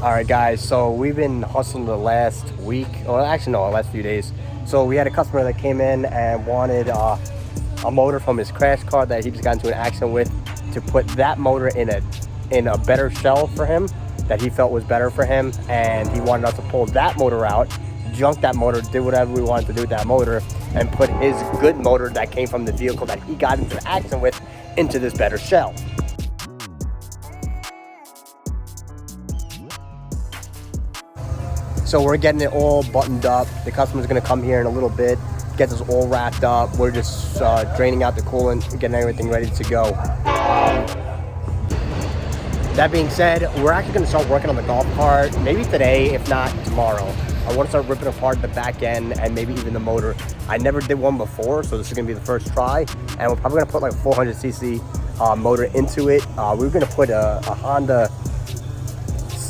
All right, guys, so we've been hustling the last week, or actually no, the last few days. So we had a customer that came in and wanted a motor from his crash car that he just got into an accident with, to put that motor in a better shell for him that he felt was better for him. And he wanted us to pull that motor out, junk that motor, do whatever we wanted to do with that motor, and put his good motor that came from the vehicle that he got into an accident with into this better shell. So we're getting it all buttoned up. The customer's gonna come here in a little bit, get this all wrapped up. We're just draining out the coolant, getting everything ready to go. That being said, we're actually gonna start working on the golf cart, maybe today, if not tomorrow. I wanna start ripping apart the back end and maybe even the motor. I never did one before, so this is gonna be the first try. And we're probably gonna put like a 400cc motor into it. We were gonna put a Honda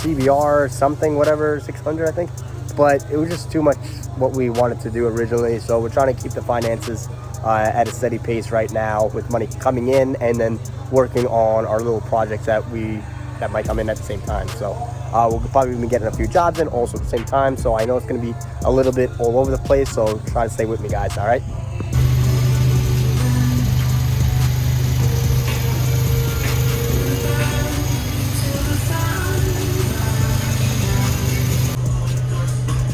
CBR something, whatever, 600 I think, but it was just too much what we wanted to do originally. So we're trying to keep the finances at a steady pace right now, with money coming in and then working on our little projects that might come in at the same time. So we'll probably be getting a few jobs in also at the same time. So I know it's going to be a little bit all over the place, so try to stay with me, guys. All right.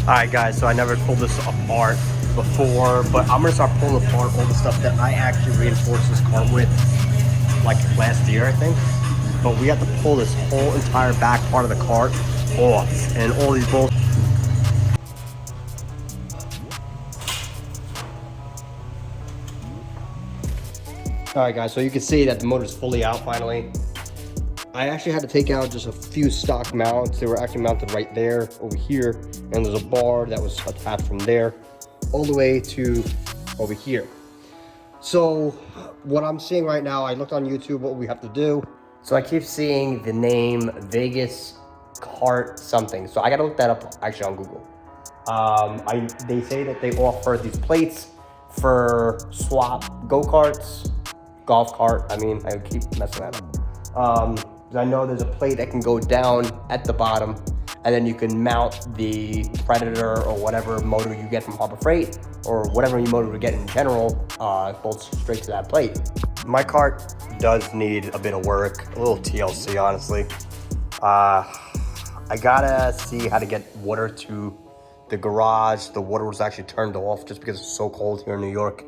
All right, guys, so I never pulled this apart before, but I'm gonna start pulling apart all the stuff that I actually reinforced this cart with like last year, I think. But we have to pull this whole entire back part of the cart off, and all these bolts. All right, guys, so you can see that the motor's fully out finally. I actually had to take out just a few stock mounts. They were actually mounted right there, over here, and there's a bar that was attached from there all the way to over here. So what I'm seeing right now, I looked on YouTube what we have to do. So I keep seeing the name Vegas Cart something. So I gotta look that up actually on Google. They say that they offer these plates for swap go-karts, golf cart. I mean, I keep messing that up. I know there's a plate that can go down at the bottom, and then you can mount the Predator or whatever motor you get from Harbor Freight, or whatever motor you get in general, bolts straight to that plate. My cart does need a bit of work, a little TLC, honestly. I gotta see how to get water to the garage. The water was actually turned off just because it's so cold here in New York.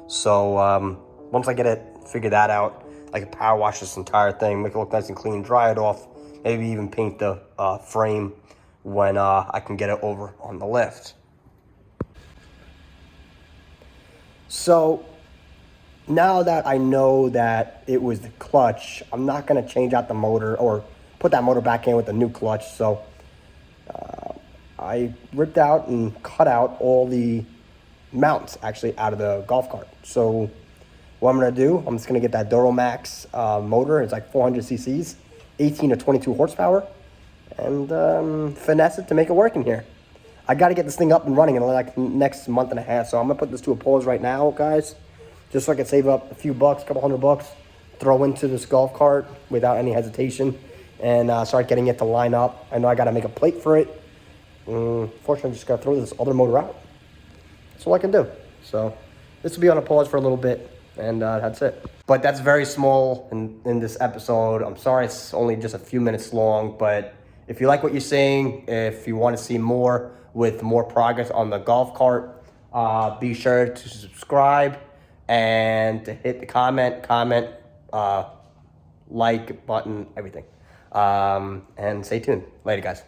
So once I get it, figure that out, I can power wash this entire thing, make it look nice and clean, dry it off, maybe even paint the frame when I can get it over on the lift. So now that I know that it was the clutch, I'm not gonna change out the motor or put that motor back in with the new clutch. So I ripped out and cut out all the mounts actually out of the golf cart. So what I'm gonna do, I'm just gonna get that Duramax motor. It's like 400 cc's, 18 to 22 horsepower, and finesse it to make it work in here. I gotta get this thing up and running in like next month and a half. So I'm gonna put this to a pause right now, guys, just so I can save up a few bucks, a couple $100, throw into this golf cart without any hesitation, and start getting it to line up. I know I gotta make a plate for it. Fortunately, I just gotta throw this other motor out. That's all I can do. So this will be on a pause for a little bit, and that's it. But that's very small in this episode. I'm sorry it's only just a few minutes long, but if you like what you're seeing, if you want to see more with more progress on the golf cart, be sure to subscribe and to hit the comment, like button, everything. And stay tuned. Later, guys.